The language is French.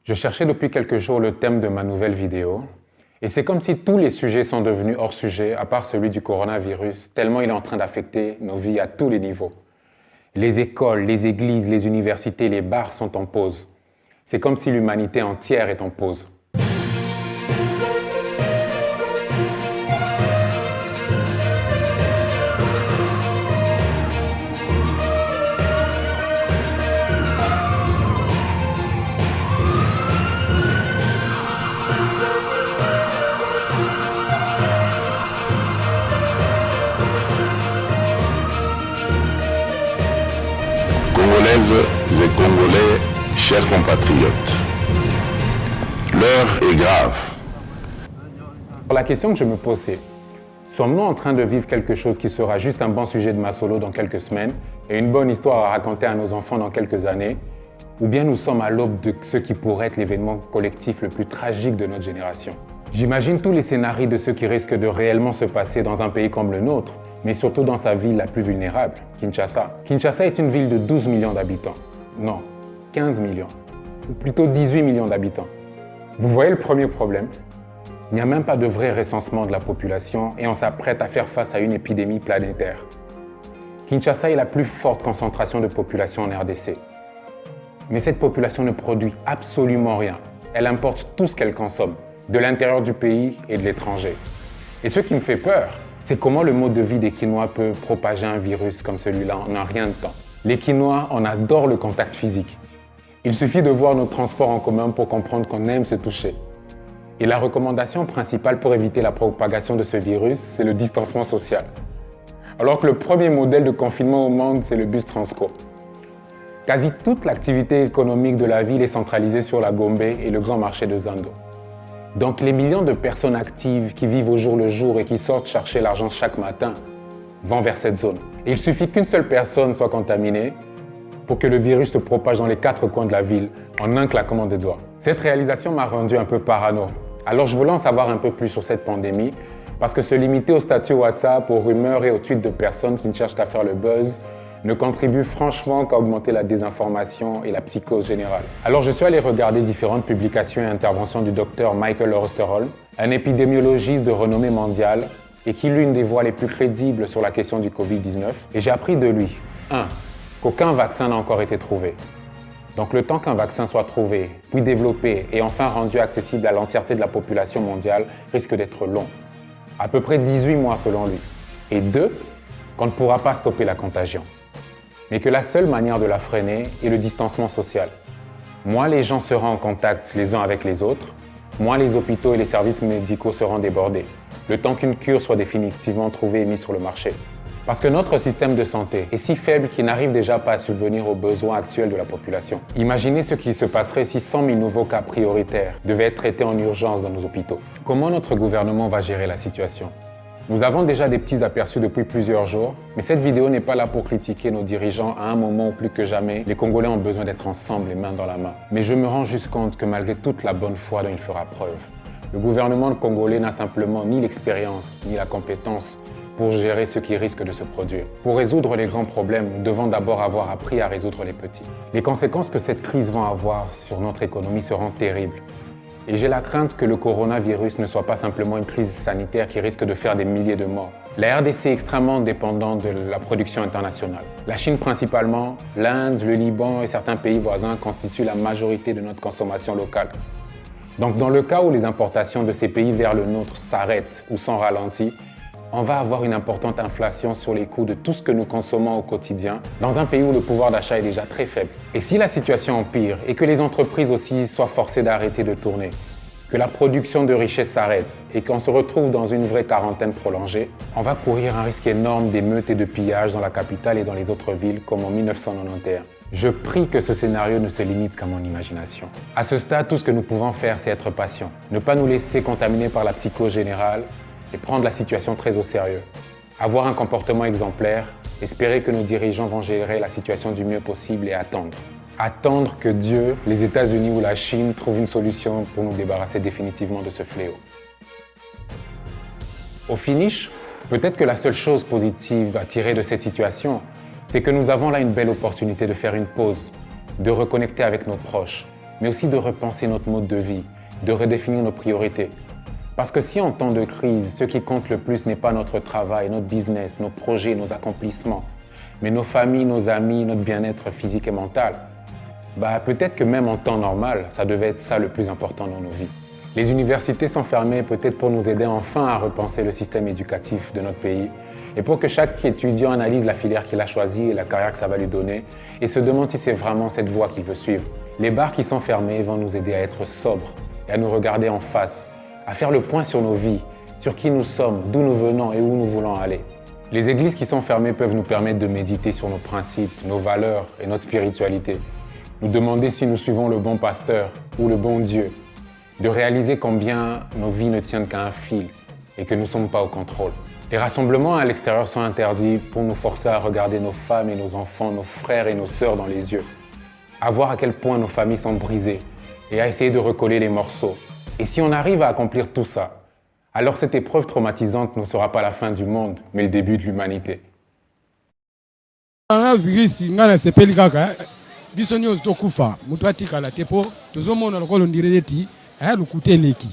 Je cherchais depuis quelques jours le thème de ma nouvelle vidéo, et c'est comme si tous les sujets sont devenus hors sujet, à part celui du coronavirus, tellement il est en train d'affecter nos vies à tous les niveaux. Les écoles, les églises, les universités, les bars sont en pause. C'est comme si l'humanité entière est en pause. Congolaises et Congolais, chers compatriotes, l'heure est grave. La question que je me pose, c'est sommes-nous en train de vivre quelque chose qui sera juste un bon sujet de ma solo dans quelques semaines et une bonne histoire à raconter à nos enfants dans quelques années, ou bien nous sommes à l'aube de ce qui pourrait être l'événement collectif le plus tragique de notre génération? J'imagine tous les scénarios de ce qui risque de réellement se passer dans un pays comme le nôtre, mais surtout dans sa ville la plus vulnérable, Kinshasa. Kinshasa est une ville de 12 millions d'habitants. Non, 15 millions, ou plutôt 18 millions d'habitants. Vous voyez le premier problème? Il n'y a même pas de vrai recensement de la population et on s'apprête à faire face à une épidémie planétaire. Kinshasa est la plus forte concentration de population en RDC. Mais cette population ne produit absolument rien. Elle importe tout ce qu'elle consomme, de l'intérieur du pays et de l'étranger. Et ce qui me fait peur, c'est comment le mode de vie des Kinois peut propager un virus comme celui-là en un rien de temps. Les Kinois, on adore le contact physique. Il suffit de voir nos transports en commun pour comprendre qu'on aime se toucher. Et la recommandation principale pour éviter la propagation de ce virus, c'est le distancement social. Alors que le premier modèle de confinement au monde, c'est le bus Transco. Quasi toute l'activité économique de la ville est centralisée sur la Gombe et le grand marché de Zando. Donc les millions de personnes actives qui vivent au jour le jour et qui sortent chercher l'argent chaque matin vont vers cette zone. Et il suffit qu'une seule personne soit contaminée pour que le virus se propage dans les 4 coins de la ville en un claquement de doigts. Cette réalisation m'a rendu un peu parano. Alors je voulais en savoir un peu plus sur cette pandémie parce que se limiter aux statuts WhatsApp, aux rumeurs et aux tweets de personnes qui ne cherchent qu'à faire le buzz ne contribue franchement qu'à augmenter la désinformation et la psychose générale. Alors je suis allé regarder différentes publications et interventions du docteur Michael Oosterholm, un épidémiologiste de renommée mondiale et qui est l'une des voix les plus crédibles sur la question du Covid-19. Et j'ai appris de lui, 1. Qu'aucun vaccin n'a encore été trouvé. Donc le temps qu'un vaccin soit trouvé, puis développé et enfin rendu accessible à l'entièreté de la population mondiale risque d'être long. À peu près 18 mois selon lui. Et 2. Qu'on ne pourra pas stopper la contagion. Mais que la seule manière de la freiner est le distancement social. Moins les gens seront en contact les uns avec les autres, moins les hôpitaux et les services médicaux seront débordés, le temps qu'une cure soit définitivement trouvée et mise sur le marché. Parce que notre système de santé est si faible qu'il n'arrive déjà pas à subvenir aux besoins actuels de la population. Imaginez ce qui se passerait si 100 000 nouveaux cas prioritaires devaient être traités en urgence dans nos hôpitaux. Comment notre gouvernement va gérer la situation ? Nous avons déjà des petits aperçus depuis plusieurs jours, mais cette vidéo n'est pas là pour critiquer nos dirigeants à un moment où plus que jamais, les Congolais ont besoin d'être ensemble les mains dans la main. Mais je me rends juste compte que malgré toute la bonne foi dont il fera preuve, le gouvernement congolais n'a simplement ni l'expérience ni la compétence pour gérer ce qui risque de se produire. Pour résoudre les grands problèmes, nous devons d'abord avoir appris à résoudre les petits. Les conséquences que cette crise va avoir sur notre économie seront terribles. Et j'ai la crainte que le coronavirus ne soit pas simplement une crise sanitaire qui risque de faire des milliers de morts. La RDC est extrêmement dépendante de la production internationale. La Chine principalement, l'Inde, le Liban et certains pays voisins constituent la majorité de notre consommation locale. Donc dans le cas où les importations de ces pays vers le nôtre s'arrêtent ou sont ralenties, on va avoir une importante inflation sur les coûts de tout ce que nous consommons au quotidien dans un pays où le pouvoir d'achat est déjà très faible. Et si la situation empire et que les entreprises aussi soient forcées d'arrêter de tourner, que la production de richesses s'arrête et qu'on se retrouve dans une vraie quarantaine prolongée, on va courir un risque énorme d'émeutes et de pillages dans la capitale et dans les autres villes comme en 1991. Je prie que ce scénario ne se limite qu'à mon imagination. À ce stade, tout ce que nous pouvons faire, c'est être patients. Ne pas nous laisser contaminer par la psychose générale et prendre la situation très au sérieux. Avoir un comportement exemplaire, espérer que nos dirigeants vont gérer la situation du mieux possible et attendre. Attendre que Dieu, les États-Unis ou la Chine trouvent une solution pour nous débarrasser définitivement de ce fléau. Au finish, peut-être que la seule chose positive à tirer de cette situation, c'est que nous avons là une belle opportunité de faire une pause, de reconnecter avec nos proches, mais aussi de repenser notre mode de vie, de redéfinir nos priorités. Parce que si en temps de crise, ce qui compte le plus n'est pas notre travail, notre business, nos projets, nos accomplissements, mais nos familles, nos amis, notre bien-être physique et mental, peut-être que même en temps normal, ça devait être ça le plus important dans nos vies. Les universités sont fermées peut-être pour nous aider enfin à repenser le système éducatif de notre pays et pour que chaque étudiant analyse la filière qu'il a choisie et la carrière que ça va lui donner et se demande si c'est vraiment cette voie qu'il veut suivre. Les bars qui sont fermés vont nous aider à être sobres et à nous regarder en face, à faire le point sur nos vies, sur qui nous sommes, d'où nous venons et où nous voulons aller. Les églises qui sont fermées peuvent nous permettre de méditer sur nos principes, nos valeurs et notre spiritualité. Nous demander si nous suivons le bon pasteur ou le bon Dieu. De réaliser combien nos vies ne tiennent qu'à un fil et que nous ne sommes pas au contrôle. Les rassemblements à l'extérieur sont interdits pour nous forcer à regarder nos femmes et nos enfants, nos frères et nos sœurs dans les yeux. À voir à quel point nos familles sont brisées et à essayer de recoller les morceaux. Et si on arrive à accomplir tout ça, alors cette épreuve traumatisante ne sera pas la fin du monde, mais le début de l'humanité. Biso nyonso tokufa mutu atikala te po tozomona lokolo ndireti aya lukuteleki